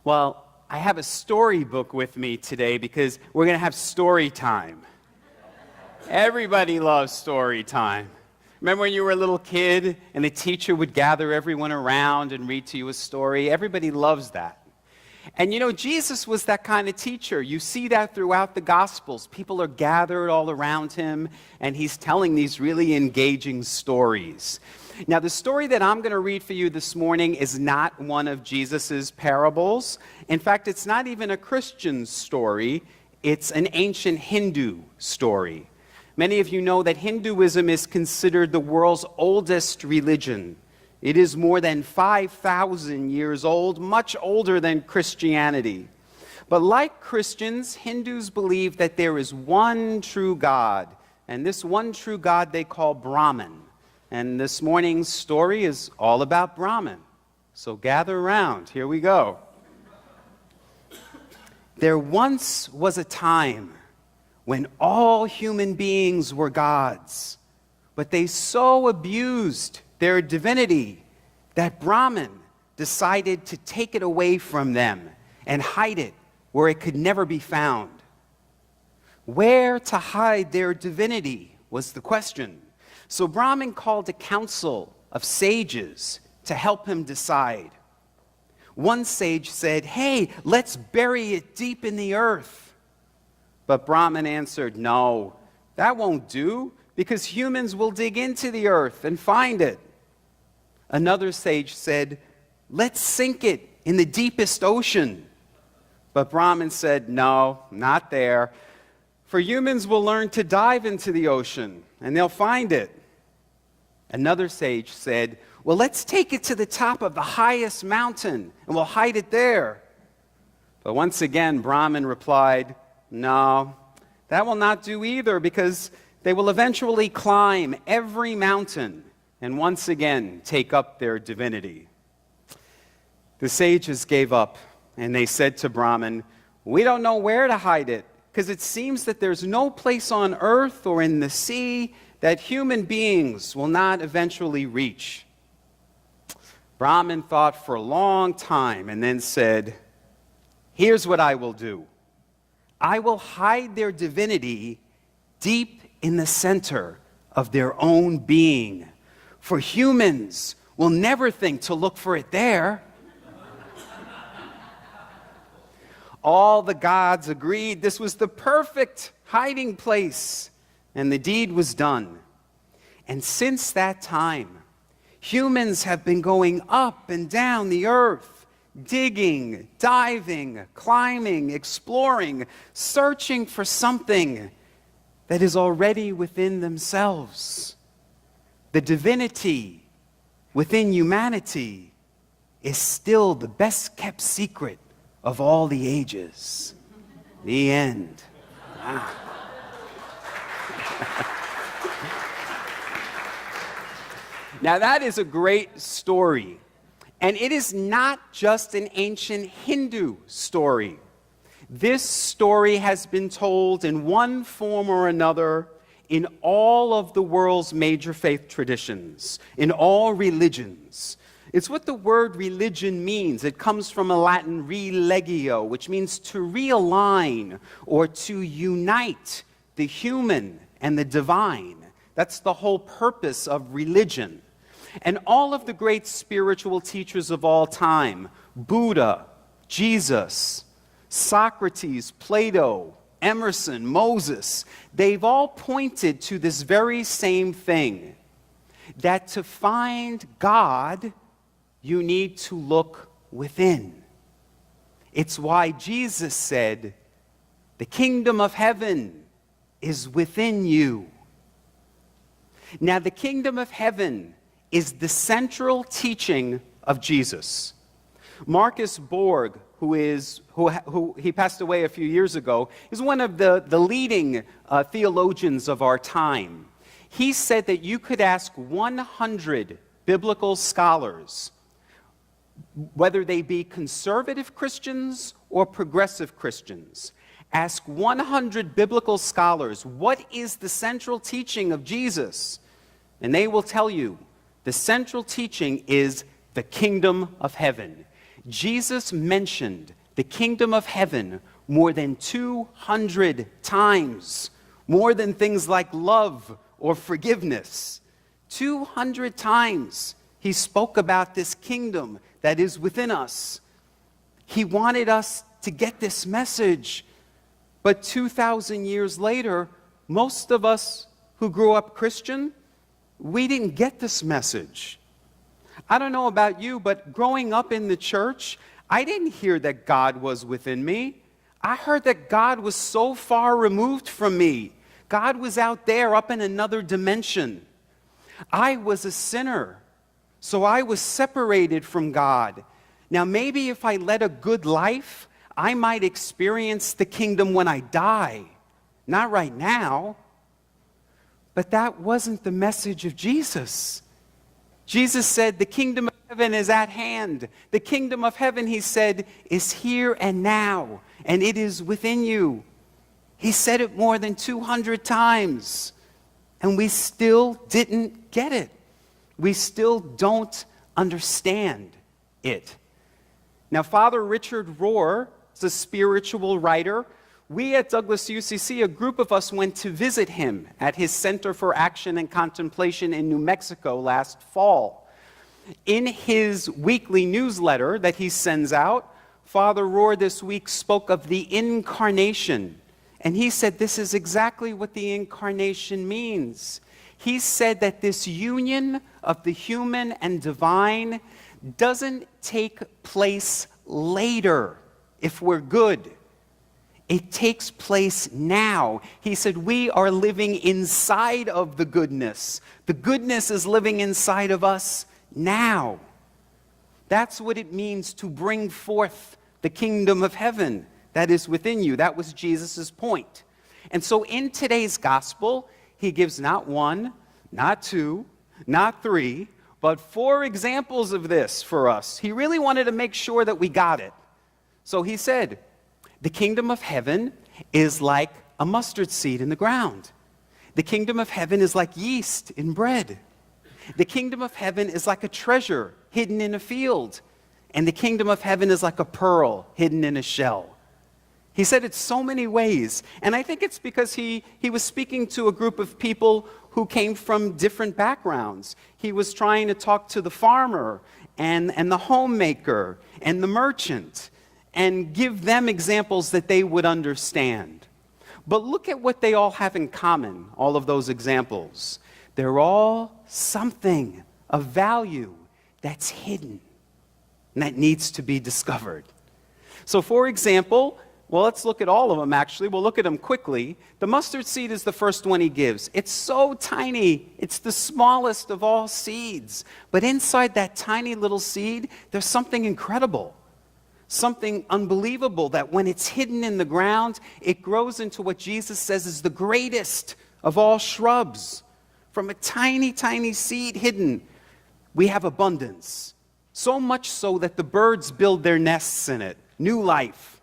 Well, I have a storybook with me today because we're going to have story time. Everybody loves story time. Remember when you were a little kid and the teacher would gather everyone around and read to you a story? Everybody loves that. And you know, Jesus was that kind of teacher. You see that throughout the Gospels. People are gathered all around him, and he's telling these really engaging stories. Now, the story that I'm going to read for you this morning is not one of Jesus's parables. In fact, it's not even a Christian story. It's an ancient Hindu story. Many of you know that Hinduism is considered the world's oldest religion. It is more than 5,000 years old, much older than Christianity. But like Christians, Hindus believe that there is one true God, and this one true God they call Brahman. And this morning's story is all about Brahman. So gather around, here we go. There once was a time when all human beings were gods, but they so abused their divinity that Brahman decided to take it away from them and hide it where it could never be found. Where to hide their divinity was the question. So Brahman called a council of sages to help him decide. One sage said, "Hey, let's bury it deep in the earth." But Brahman answered, "No, that won't do, because humans will dig into the earth and find it." Another sage said, "Let's sink it in the deepest ocean." But Brahman said, "No, not there. For humans will learn to dive into the ocean, and they'll find it." Another sage said, "Well, let's take it to the top of the highest mountain, and we'll hide it there." But once again, Brahman replied, "No, that will not do either, because they will eventually climb every mountain and once again take up their divinity." The sages gave up, and they said to Brahman, "We don't know where to hide it, because it seems that there's no place on earth or in the sea that human beings will not eventually reach." Brahman thought for a long time and then said, "Here's what I will do. I will hide their divinity deep in the center of their own being, for humans will never think to look for it there." All the gods agreed this was the perfect hiding place, and the deed was done. And since that time, humans have been going up and down the earth, digging, diving, climbing, exploring, searching for something that is already within themselves. The divinity within humanity is still the best kept secret of all the ages. The end. Wow. Now that is a great story. And it is not just an ancient Hindu story. This story has been told in one form or another in all of the world's major faith traditions, in all religions. It's what the word religion means. It comes from a Latin religio, which means to realign or to unite the human and the divine. That's the whole purpose of religion. And all of the great spiritual teachers of all time, Buddha, Jesus, Socrates, Plato, Emerson, Moses, they've all pointed to this very same thing, that to find God, you need to look within. It's why Jesus said, "The kingdom of heaven is within you." Now, the kingdom of heaven is the central teaching of Jesus. Marcus Borg, who he passed away a few years ago, is one of the leading theologians of our time. He said that you could ask 100 biblical scholars, whether they be conservative Christians or progressive Christians, ask 100 biblical scholars, what is the central teaching of Jesus? And they will tell you, the central teaching is the kingdom of heaven. Jesus mentioned the kingdom of heaven more than 200 times, more than things like love or forgiveness. 200 times he spoke about this kingdom that is within us. He wanted us to get this message. But 2,000 years later, most of us who grew up Christian, we didn't get this message. I don't know about you, but growing up in the church, I didn't hear that God was within me. I heard that God was so far removed from me. God was out there, up in another dimension. I was a sinner, so I was separated from God. Now, maybe if I led a good life, I might experience the kingdom when I die. Not right now. But that wasn't the message of Jesus. Jesus said, the kingdom of heaven is at hand. The kingdom of heaven, he said, is here and now, and it is within you. He said it more than 200 times, and we still didn't get it. We still don't understand it. Now, Father Richard Rohr is a spiritual writer. We at Douglas UCC, a group of us, went to visit him at his Center for Action and Contemplation in New Mexico last fall. In his weekly newsletter that he sends out, Father Rohr this week spoke of the incarnation. And he said this is exactly what the incarnation means. He said that this union of the human and divine doesn't take place later if we're good. It takes place now. He said we are living inside of the goodness. The goodness is living inside of us now. That's what it means to bring forth the kingdom of heaven that is within you. That was Jesus' point. And so in today's gospel, he gives not one, not two, not three, but 4 examples of this for us. He really wanted to make sure that we got it. So he said, the kingdom of heaven is like a mustard seed in the ground. The kingdom of heaven is like yeast in bread. The kingdom of heaven is like a treasure hidden in a field. And the kingdom of heaven is like a pearl hidden in a shell. He said it so many ways. And I think it's because he was speaking to a group of people who came from different backgrounds. He was trying to talk to the farmer and the homemaker and the merchant, and give them examples that they would understand. But look at what they all have in common, all of those examples. They're all something of value that's hidden and that needs to be discovered. So for example, well, let's look at all of them actually. We'll look at them quickly. The mustard seed is the first one he gives. It's so tiny. It's the smallest of all seeds. But inside that tiny little seed, there's something incredible. Something unbelievable that when it's hidden in the ground, it grows into what Jesus says is the greatest of all shrubs. From a tiny, tiny seed hidden, we have abundance. So much so that the birds build their nests in it. New life.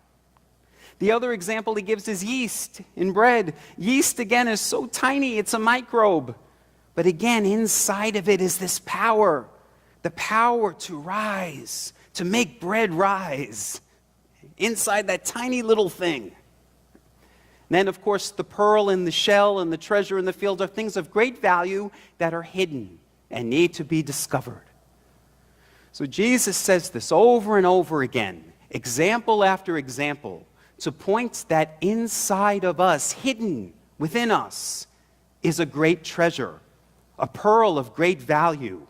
The other example he gives is yeast in bread. Yeast, again, is so tiny, it's a microbe. But again, inside of it is this power. The power to rise, to make bread rise inside that tiny little thing. And then, of course, the pearl in the shell and the treasure in the field are things of great value that are hidden and need to be discovered. So Jesus says this over and over again, example after example, to point that inside of us, hidden within us, is a great treasure, a pearl of great value,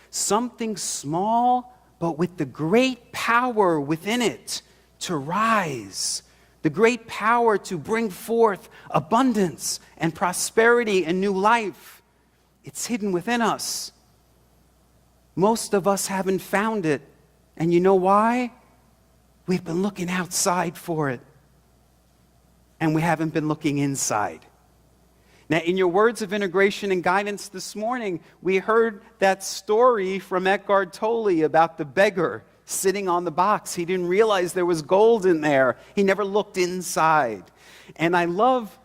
something small but with the great power within it to rise, the great power to bring forth abundance and prosperity and new life. It's hidden within us. Most of us haven't found it. And you know why? We've been looking outside for it. And we haven't been looking inside. Now, in your words of integration and guidance this morning, we heard that story from Eckhart Tolle about the beggar sitting on the box. He didn't realize there was gold in there. He never looked inside. And I love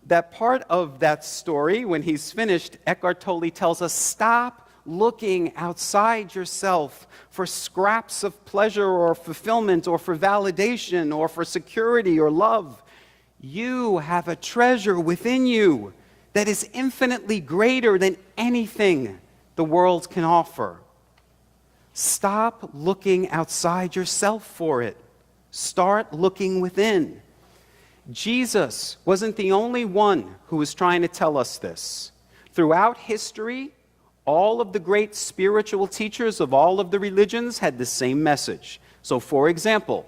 that part of that story. When he's finished, Eckhart Tolle tells us, stop looking outside yourself for scraps of pleasure or fulfillment or for validation or for security or love. You have a treasure within you that is infinitely greater than anything the world can offer. Stop looking outside yourself for it. Start looking within. Jesus wasn't the only one who was trying to tell us this. Throughout history, all of the great spiritual teachers of all of the religions had the same message. So, for example,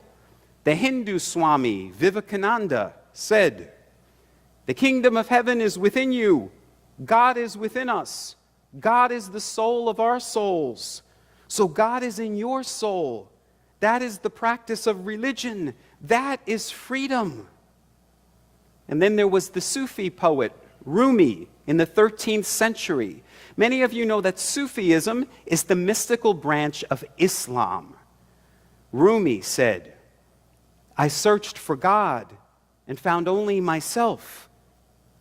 the Hindu Swami Vivekananda said, "The kingdom of heaven is within you. God is within us. God is the soul of our souls. So God is in your soul. That is the practice of religion. That is freedom." And then there was the Sufi poet, Rumi, in the 13th century. Many of you know that Sufism is the mystical branch of Islam. Rumi said, "I searched for God and found only myself.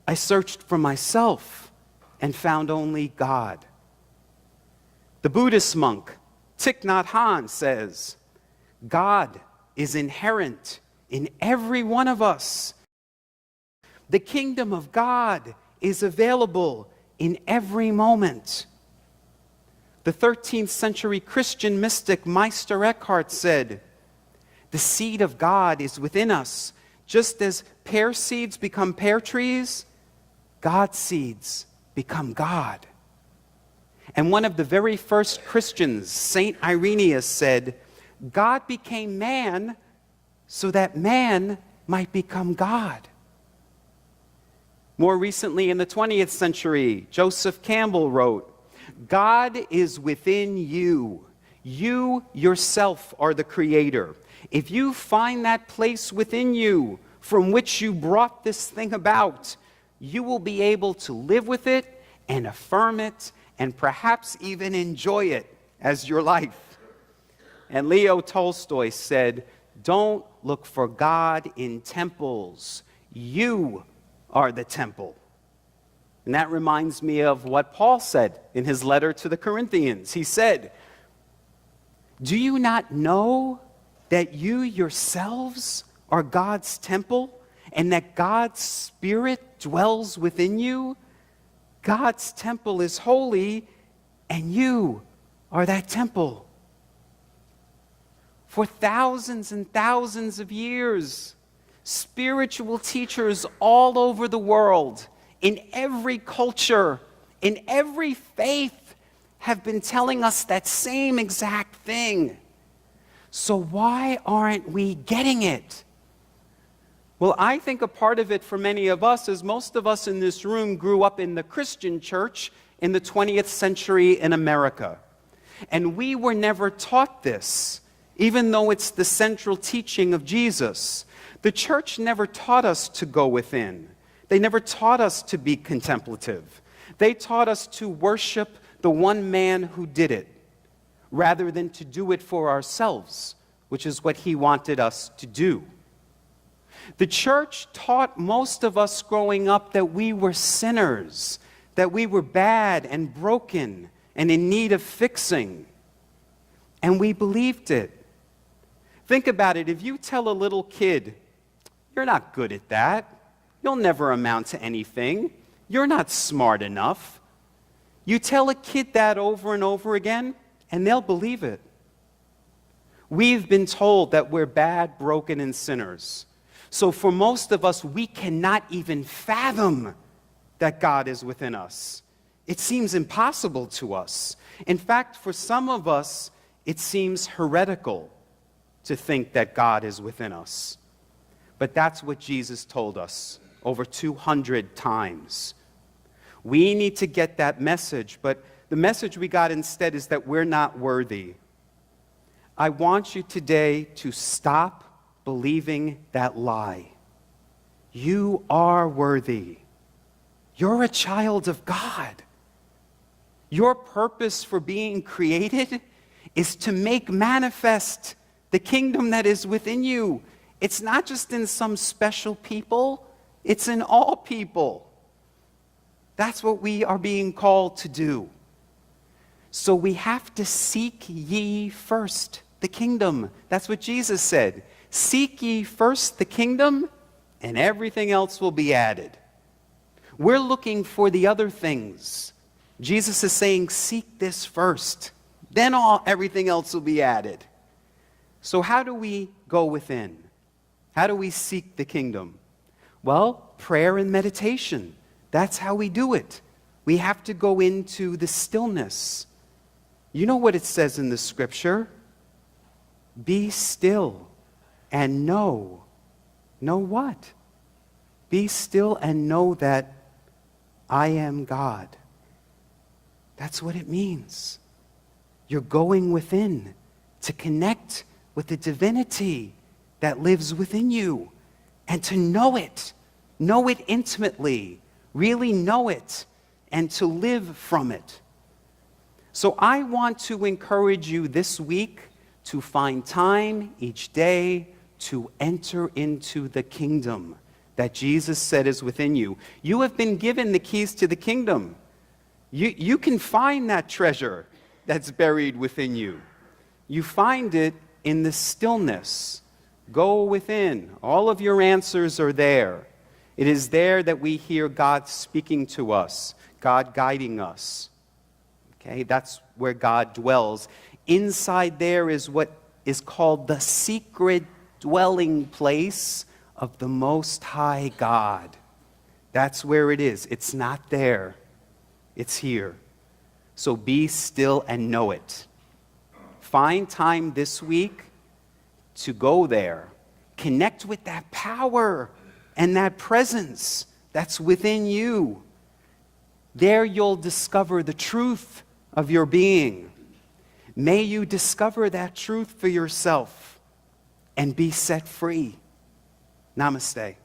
I searched for myself and found only God." The Buddhist monk Thich Nhat Hanh says, "God is inherent in every one of us. The kingdom of God is available in every moment." The 13th century Christian mystic Meister Eckhart said, "The seed of God is within us. Just as pear seeds become pear trees, God's seeds become God." And one of the very first Christians, Saint Irenaeus, said, "God became man so that man might become God." More recently, in the 20th century, Joseph Campbell wrote, "God is within you. You yourself are the creator. If you find that place within you from which you brought this thing about, you will be able to live with it and affirm it and perhaps even enjoy it as your life." And Leo Tolstoy said, "Don't look for God in temples. You are the temple." And that reminds me of what Paul said in his letter to the Corinthians. He said, "Do you not know that you yourselves are God's temple and that God's Spirit dwells within you? God's temple is holy, and you are that temple." For thousands and thousands of years, spiritual teachers all over the world, in every culture, in every faith, have been telling us that same exact thing. So why aren't we getting it? Well, I think a part of it for many of us is most of us in this room grew up in the Christian church in the 20th century in America. And we were never taught this, even though it's the central teaching of Jesus. The church never taught us to go within. They never taught us to be contemplative. They taught us to worship the one man who did it, rather than to do it for ourselves, which is what he wanted us to do. The church taught most of us growing up that we were sinners, that we were bad and broken and in need of fixing. And we believed it. Think about it. If you tell a little kid, "You're not good at that. You'll never amount to anything. You're not smart enough." You tell a kid that over and over again, and they'll believe it. We've been told that we're bad, broken, and sinners. So for most of us, we cannot even fathom that God is within us. It seems impossible to us. In fact, for some of us, it seems heretical to think that God is within us. But that's what Jesus told us over 200 times. We need to get that message, but the message we got instead is that we're not worthy. I want you today to stop believing that lie. You are worthy. You're a child of God. Your purpose for being created is to make manifest the kingdom that is within you. It's not just in some special people, it's in all people. That's what we are being called to do. So we have to seek ye first the kingdom. That's what Jesus said. Seek ye first the kingdom, and everything else will be added. We're looking for the other things. Jesus is saying, seek this first. Then everything else will be added. So how do we go within? How do we seek the kingdom? Well, prayer and meditation. That's how we do it. We have to go into the stillness. You know what it says in the scripture? Be still and know. Know what? Be still and know that I am God. That's what it means. You're going within to connect with the divinity that lives within you and to know it intimately, really know it, and to live from it. So I want to encourage you this week to find time each day to enter into the kingdom that Jesus said is within you. You have been given the keys to the kingdom. You can find that treasure that's buried within you. You find it in the stillness. Go within. All of your answers are there. It is there that we hear God speaking to us, God guiding us. Okay, that's where God dwells. Inside there is what is called the secret dwelling place of the Most High God. That's where it is. It's not there. It's here. So be still and know it. Find time this week to go there. Connect with that power and that presence that's within you. There you'll discover the truth of your being. May you discover that truth for yourself and be set free. Namaste.